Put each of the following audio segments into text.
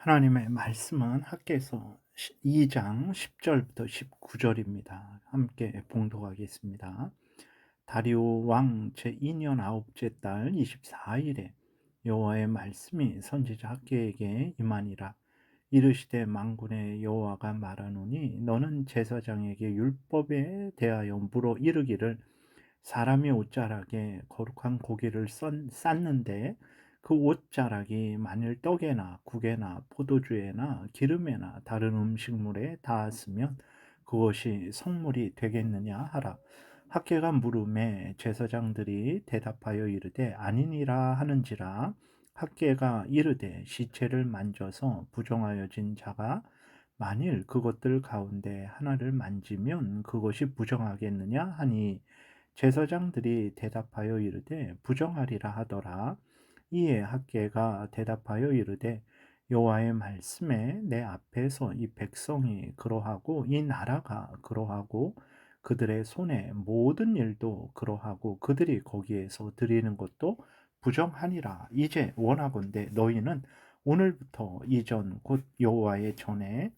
하나님의 말씀은 학개서 2장 10절부터 19절입니다. 함께 봉독하겠습니다. 다리오 왕 제2년 아홉째 달 24일에 여호와의 말씀이 선지자 학개에게 임하니라. 이르시되 만군의 여호와가 말하노니 너는 제사장에게 율법에 대하여 물어 이르기를 사람이 옷자락에 거룩한 고기를 쌌는데 그 옷자락이 만일 떡에나 국에나 포도주에나 기름에나 다른 음식물에 닿았으면 그것이 성물이 되겠느냐 하라. 학개가 물음에 제사장들이 대답하여 이르되 아니니라 하는지라. 학개가 이르되 시체를 만져서 부정하여진 자가 만일 그것들 가운데 하나를 만지면 그것이 부정하겠느냐 하니 제사장들이 대답하여 이르되 부정하리라 하더라. 이에 학개가 대답하여 이르되 여호와의 말씀에 내 앞에서 이 백성이 그러하고 이 나라가 그러하고 그들의 손에 모든 일도 그러하고 그들이 거기에서 드리는 것도 부정하니라. 이제 원하건대 너희는 오늘부터 이전 곧 여호와의 전에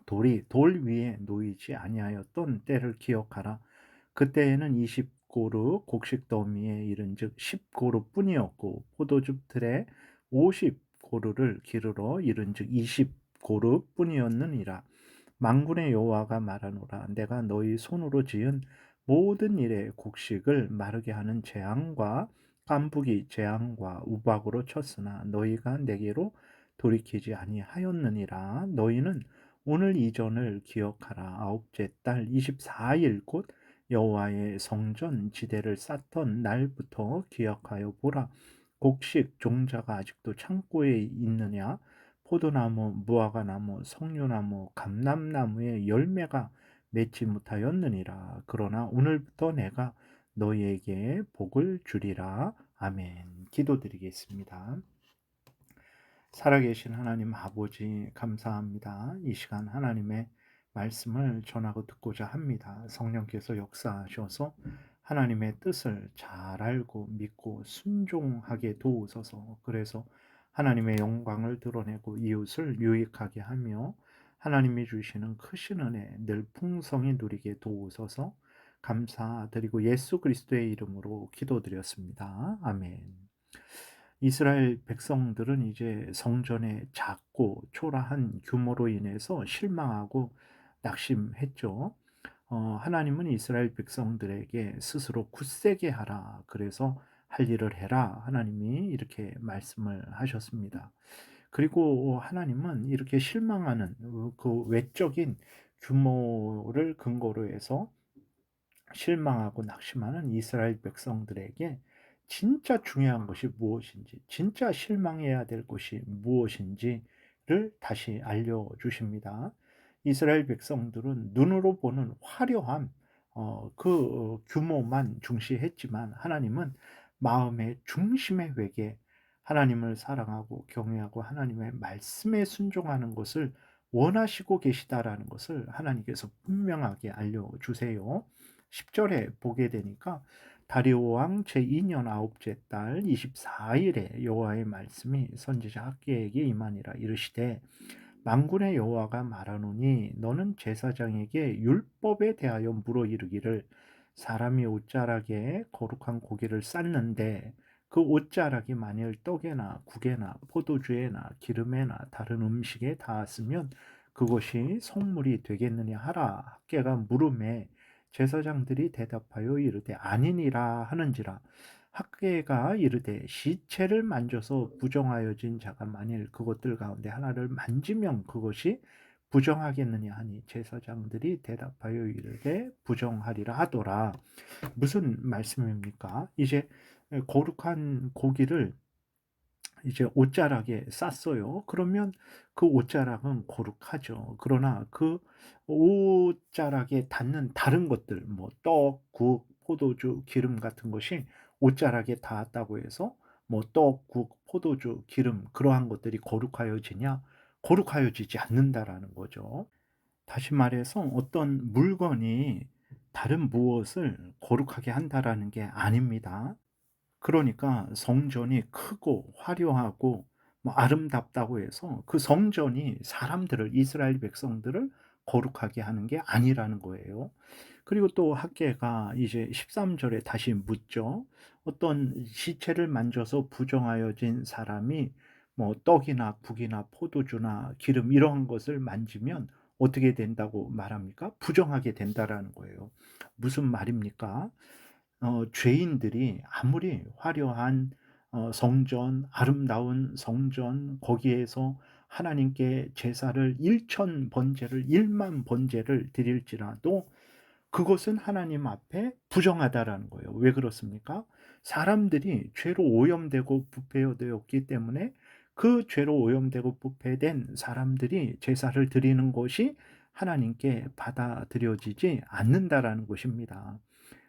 돌이 돌 위에 놓이지 아니하였던 때를 기억하라. 그때에는 20고루 곡식 더미에 이른즉 10고루뿐이었고 포도주 틀에 50고루를 기르러 이른즉 20고루뿐이었느니라. 만군의 여호와가 말하노라. 내가 너희 손으로 지은 모든 일의 곡식을 마르게 하는 재앙과 깐부기 재앙과 우박으로 쳤으나 너희가 내게로 돌이키지 아니하였느니라. 너희는 오늘 이전을 기억하라. 아홉째 달 24일 곧 여호와의 성전 지대를 쌓던 날부터 기억하여 보라. 곡식 종자가 아직도 창고에 있느냐? 포도나무, 무화과나무, 석류나무, 감람나무의 열매가 맺지 못하였느니라. 그러나 오늘부터 내가 너희에게 복을 주리라. 아멘. 기도드리겠습니다. 살아계신 하나님 아버지 감사합니다. 이 시간 하나님의 말씀을 전하고 듣고자 합니다. 성령께서 역사하셔서 하나님의 뜻을 잘 알고 믿고 순종하게 도우소서. 그래서 하나님의 영광을 드러내고 이웃을 유익하게 하며 하나님이 주시는 크신 은혜 늘 풍성히 누리게 도우소서. 감사드리고 예수 그리스도의 이름으로 기도드렸습니다. 아멘. 이스라엘 백성들은 이제 성전의 작고 초라한 규모로 인해서 실망하고 낙심했죠. 하나님은 이스라엘 백성들에게 스스로 굳세게 하라. 그래서 할 일을 해라. 하나님이 이렇게 말씀을 하셨습니다. 그리고 하나님은 이렇게 실망하는 그 외적인 규모를 근거로 해서 실망하고 낙심하는 이스라엘 백성들에게 진짜 중요한 것이 무엇인지, 진짜 실망해야 될 것이 무엇인지를 다시 알려주십니다. 이스라엘 백성들은 눈으로 보는 화려한 규모만 중시했지만 하나님은 마음의 중심의 회개, 하나님을 사랑하고 경외하고 하나님의 말씀에 순종하는 것을 원하시고 계시다라는 것을 하나님께서 분명하게 알려주세요. 10절에 보게 되니까 다리오 왕 제2년 아홉째 달 24일에 여호와의 말씀이 선지자 학개에게 임하니라. 이르시되 만군의 여호와가 말하노니 너는 제사장에게 율법에 대하여 물어 이르기를 사람이 옷자락에 거룩한 고기를 쌌는데 그 옷자락이 만일 떡에나 국에나 포도주에나 기름에나 다른 음식에 닿았으면 그것이 성물이 되겠느냐 하라. 학개가 물음에 제사장들이 대답하여 이르되 아니니라 하는지라. 학개가 이르되 시체를 만져서 부정하여진 자가 만일 그것들 가운데 하나를 만지면 그것이 부정하겠느냐 하니 제사장들이 대답하여 이르되 부정하리라 하더라. 무슨 말씀입니까? 이제 거룩한 고기를 이제 옷자락에 쌌어요. 그러면 그 옷자락은 거룩하죠. 그러나 그 옷자락에 닿는 다른 것들, 뭐 떡, 국, 포도주, 기름 같은 것이 옷자락에 닿았다고 해서 뭐 떡, 국, 포도주, 기름 그러한 것들이 거룩하여지냐? 거룩하여지지 않는다라는 거죠. 다시 말해서 어떤 물건이 다른 무엇을 거룩하게 한다라는 게 아닙니다. 그러니까 성전이 크고 화려하고 뭐 아름답다고 해서 그 성전이 사람들을, 이스라엘 백성들을 거룩하게 하는 게 아니라는 거예요. 그리고 또 학개가 이제 13 절에 다시 묻죠. 어떤 시체를 만져서 부정하여진 사람이 뭐 떡이나 국이나 포도주나 기름 이러한 것을 만지면 어떻게 된다고 말합니까? 부정하게 된다라는 거예요. 무슨 말입니까? 죄인들이 아무리 화려한 성전, 아름다운 성전 거기에서 하나님께 제사를 1천 번제를 1만 번제를 드릴지라도 그것은 하나님 앞에 부정하다라는 거예요. 왜 그렇습니까? 사람들이 죄로 오염되고 부패되었기 때문에 그 죄로 오염되고 부패된 사람들이 제사를 드리는 것이 하나님께 받아들여지지 않는다라는 것입니다.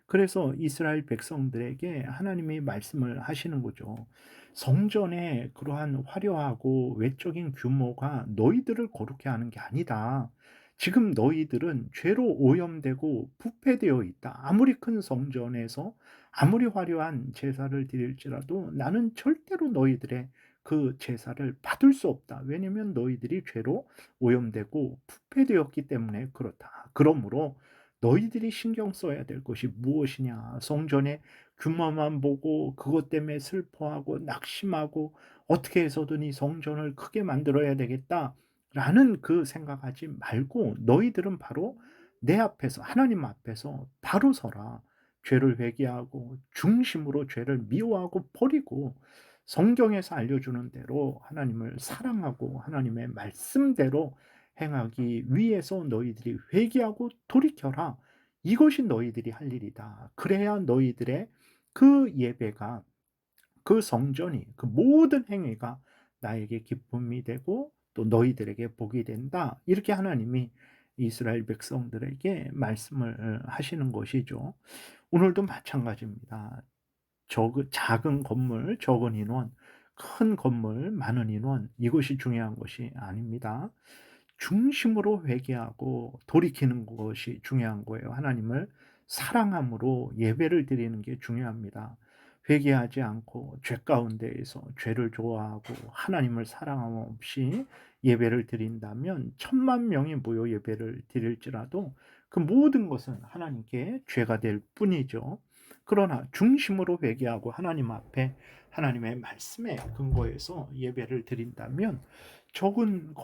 그래서 이스라엘 백성들에게 하나님이 말씀을 하시는 거죠. 성전의 그러한 화려하고 외적인 규모가 너희들을 거룩해 하는 게 아니다. 지금 너희들은 죄로 오염되고 부패되어 있다. 아무리 큰 성전에서 아무리 화려한 제사를 드릴지라도 나는 절대로 너희들의 그 제사를 받을 수 없다. 왜냐하면 너희들이 죄로 오염되고 부패되었기 때문에 그렇다. 그러므로 너희들이 신경 써야 될 것이 무엇이냐. 성전의 규모만 보고 그것 때문에 슬퍼하고 낙심하고 어떻게 해서든 이 성전을 크게 만들어야 되겠다라는 그 생각하지 말고 너희들은 바로 내 앞에서 하나님 앞에서 바로 서라. 죄를 회개하고 중심으로 죄를 미워하고 버리고 성경에서 알려주는 대로 하나님을 사랑하고 하나님의 말씀대로 행하기 위해서 너희들이 회개하고 돌이켜라. 이것이 너희들이 할 일이다. 그래야 너희들의 그 예배가, 그 성전이, 그 모든 행위가 나에게 기쁨이 되고 또 너희들에게 복이 된다. 이렇게 하나님이 이스라엘 백성들에게 말씀을 하시는 것이죠. 오늘도 마찬가지입니다. 작은 건물, 적은 인원, 큰 건물, 많은 인원, 이것이 중요한 것이 아닙니다. 중심으로 회개하고 돌이키는 것이 중요한 거예요. 하나님을 사랑함으로 예배를 드리는 게 중요합니다. 회개하지 않고 죄 가운데에서 죄를 좋아하고 하나님을 사랑함 없이 예배를 드린다면 1,000,000 명이 모여 예배를 드릴지라도 그 모든 것은 하나님께 죄가 될 뿐이죠. 그러나 중심으로 회개하고 하나님 앞에 하나님의 말씀에 근거해서 예배를 드린다면 작은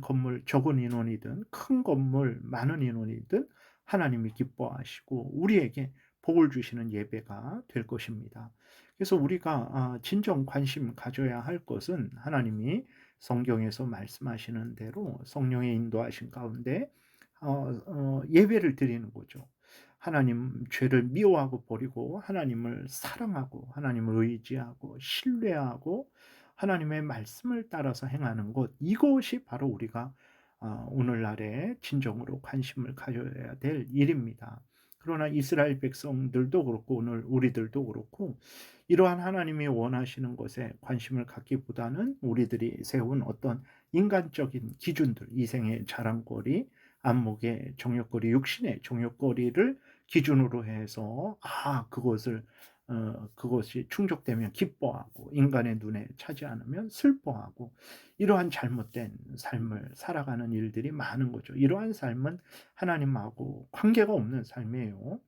건물, 적은 인원이든 큰 건물, 많은 인원이든 하나님이 기뻐하시고 우리에게 복을 주시는 예배가 될 것입니다. 그래서 우리가 진정 관심 가져야 할 것은 하나님이 성경에서 말씀하시는 대로 성령의 인도하신 가운데 예배를 드리는 거죠. 하나님 죄를 미워하고 버리고 하나님을 사랑하고 하나님을 의지하고 신뢰하고 하나님의 말씀을 따라서 행하는 것, 이것이 바로 우리가 오늘날에 진정으로 관심을 가져야 될 일입니다. 그러나 이스라엘 백성들도 그렇고 오늘 우리들도 그렇고 이러한 하나님이 원하시는 것에 관심을 갖기보다는 우리들이 세운 어떤 인간적인 기준들, 이생의 자랑거리, 안목의 정욕거리, 육신의 정욕거리를 기준으로 해서 그것이 충족되면 기뻐하고 인간의 눈에 차지 않으면 슬퍼하고 이러한 잘못된 삶을 살아가는 일들이 많은 거죠. 이러한 삶은 하나님하고 관계가 없는 삶이에요.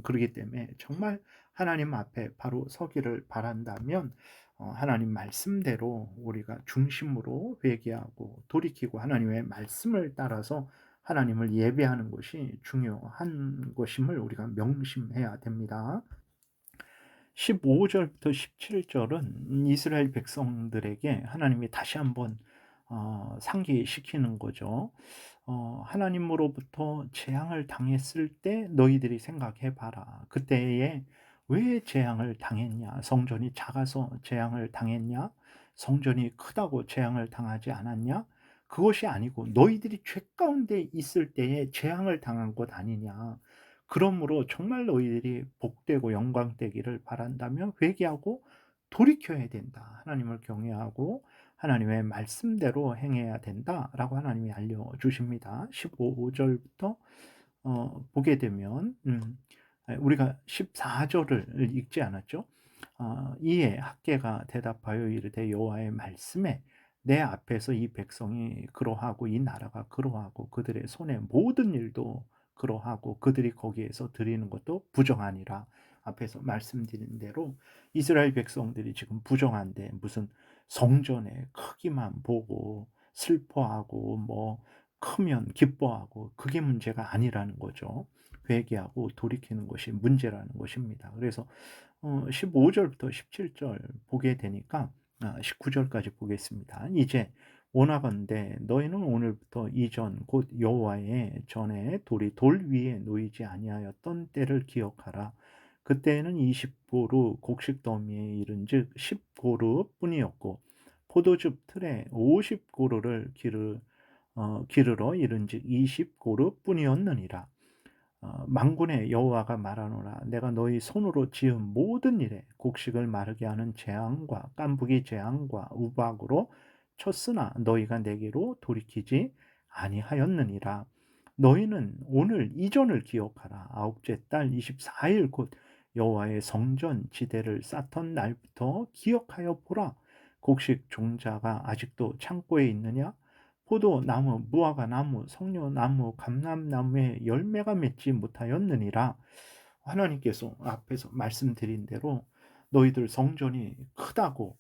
그렇기 때문에 정말 하나님 앞에 바로 서기를 바란다면 하나님 말씀대로 우리가 중심으로 회개하고 돌이키고 하나님의 말씀을 따라서 하나님을 예배하는 것이 중요한 것임을 우리가 명심해야 됩니다. 15 절부터 17 절은 이스라엘 백성들에게 하나님이 다시 한번 상기시키는 거죠. 하나님으로부터 재앙을 당했을 때 너희들이 생각해 봐라. 그때에 왜 재앙을 당했냐? 성전이 작아서 재앙을 당했냐? 성전이 크다고 재앙을 당하지 않았냐? 그것이 아니고 너희들이 죄 가운데 있을 때에 재앙을 당한 것 아니냐? 그러므로 정말 너희들이 복되고 영광되기를 바란다면 회개하고 돌이켜야 된다. 하나님을 경외하고 하나님의 말씀대로 행해야 된다라고 하나님이 알려주십니다. 15 절부터 보게 되면 우리가 14 절을 읽지 않았죠. 이에 학개가 대답하여 이르되 여호와의 말씀에 내 앞에서 이 백성이 그러하고 이 나라가 그러하고 그들의 손의 모든 일도 그러하고 그들이 거기에서 드리는 것도 부정하니라. 앞에서 말씀드린 대로 이스라엘 백성들이 지금 부정한데 무슨 성전의 크기만 보고 슬퍼하고 뭐 크면 기뻐하고 그게 문제가 아니라는 거죠. 회개하고 돌이키는 것이 문제라는 것입니다. 그래서 15 절부터 17절 보게 되니까 19 절까지 보겠습니다. 이제 원하건대 너희는 오늘부터 이전 곧 여호와의 전에 돌이 돌 위에 놓이지 아니하였던 때를 기억하라. 그때에는 20 고루 곡식 더미에 이른즉 10 고루 뿐이었고 포도즙 틀에 50 고루를 기르러 이른즉 20 고루 뿐이었느니라. 만군의 여호와가 말하노라 내가 너희 손으로 지은 모든 일에 곡식을 마르게 하는 재앙과 깐부기 재앙과 우박으로 쳤으나 너희가 내게로 돌이키지 아니하였느니라. 너희는 오늘 이전을 기억하라. 아홉째 달 24일 곧 여호와의 성전 지대를 쌓던 날부터 기억하여 보라. 곡식 종자가 아직도 창고에 있느냐? 포도나무, 무화과나무, 석류나무, 감람나무에 열매가 맺지 못하였느니라. 하나님께서 앞에서 말씀드린 대로 너희들 성전이 크다고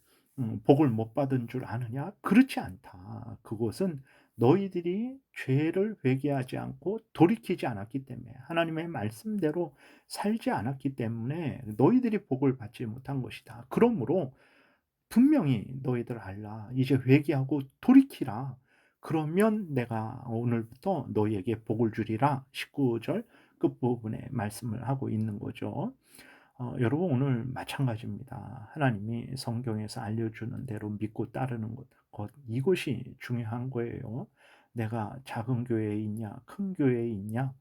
복을 못 받은 줄 아느냐? 그렇지 않다. 그것은 너희들이 죄를 회개하지 않고 돌이키지 않았기 때문에 하나님의 말씀대로 살지 않았기 때문에 너희들이 복을 받지 못한 것이다. 그러므로 분명히 너희들 알라. 이제 회개하고 돌이키라. 그러면 내가 오늘부터 너희에게 복을 주리라. 19절 끝부분에 말씀을 하고 있는 거죠. 여러분 오늘 마찬가지입니다. 하나님이 성경에서 알려주는 대로 믿고 따르는 이것이 중요한 거예요. 내가 작은 교회에 있냐, 큰 교회에 있냐,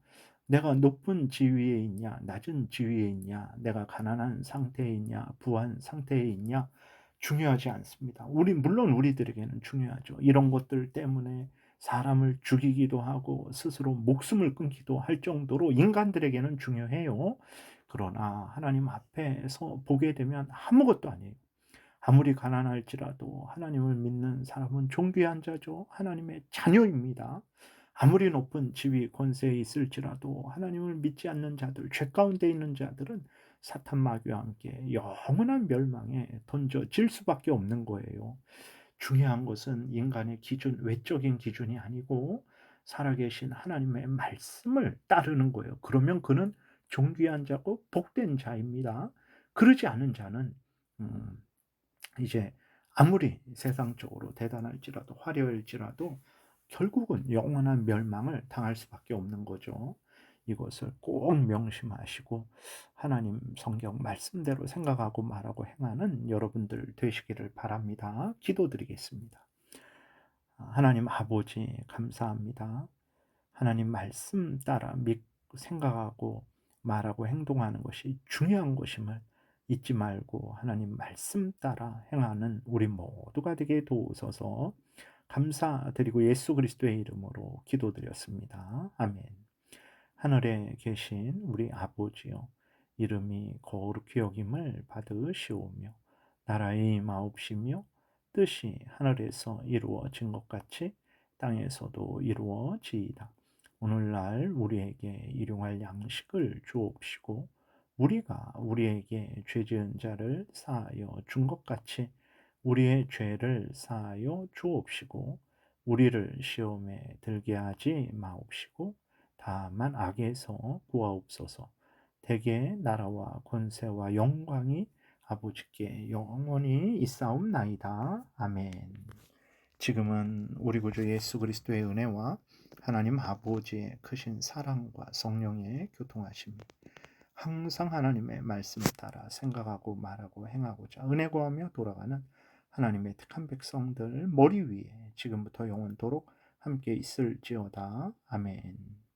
내가 높은 지위에 있냐, 낮은 지위에 있냐, 내가 가난한 상태에 있냐, 부한 상태에 있냐, 중요하지 않습니다. 물론 우리들에게는 중요하죠. 이런 것들 때문에 사람을 죽이기도 하고 스스로 목숨을 끊기도 할 정도로 인간들에게는 중요해요. 그러나 하나님 앞에서 보게 되면 아무것도 아니에요. 아무리 가난할지라도 하나님을 믿는 사람은 존귀한 자죠. 하나님의 자녀입니다. 아무리 높은 지위, 권세에 있을지라도 하나님을 믿지 않는 자들, 죄 가운데 있는 자들은 사탄 마귀와 함께 영원한 멸망에 던져질 수밖에 없는 거예요. 중요한 것은 인간의 기준, 외적인 기준이 아니고 살아계신 하나님의 말씀을 따르는 거예요. 그러면 그는 존귀한 자고 복된 자입니다. 그러지 않은 자는 음, 이제 아무리 세상적으로 대단할지라도 화려할지라도 결국은 영원한 멸망을 당할 수밖에 없는 거죠. 이것을 꼭 명심하시고 하나님 성경 말씀대로 생각하고 말하고 행하는 여러분들 되시기를 바랍니다. 기도드리겠습니다. 하나님 아버지 감사합니다. 하나님 말씀 따라 믿고 생각하고 말하고 행동하는 것이 중요한 것임을 잊지 말고 하나님 말씀 따라 행하는 우리 모두가 되게 도우소서. 감사드리고 예수 그리스도의 이름으로 기도드렸습니다. 아멘. 하늘에 계신 우리 아버지여, 이름이 거룩히 여김을 받으시오며 나라의 임하옵시며 뜻이 하늘에서 이루어진 것 같이 땅에서도 이루어지이다. 오늘날 우리에게 일용할 양식을 주옵시고 우리가 우리에게 죄 지은 자를 사하여 준 것 같이 우리의 죄를 사하여 주옵시고 우리를 시험에 들게 하지 마옵시고 다만 악에서 구하옵소서. 대개 나라와 권세와 영광이 아버지께 영원히 있사옵나이다. 아멘. 지금은 우리 구주 예수 그리스도의 은혜와 하나님 아버지의 크신 사랑과 성령의 교통하심, 항상 하나님의 말씀을 따라 생각하고 말하고 행하고자 은혜 구하며 돌아가는 하나님의 택한 백성들 머리 위에 지금부터 영원토록 함께 있을지어다. 아멘.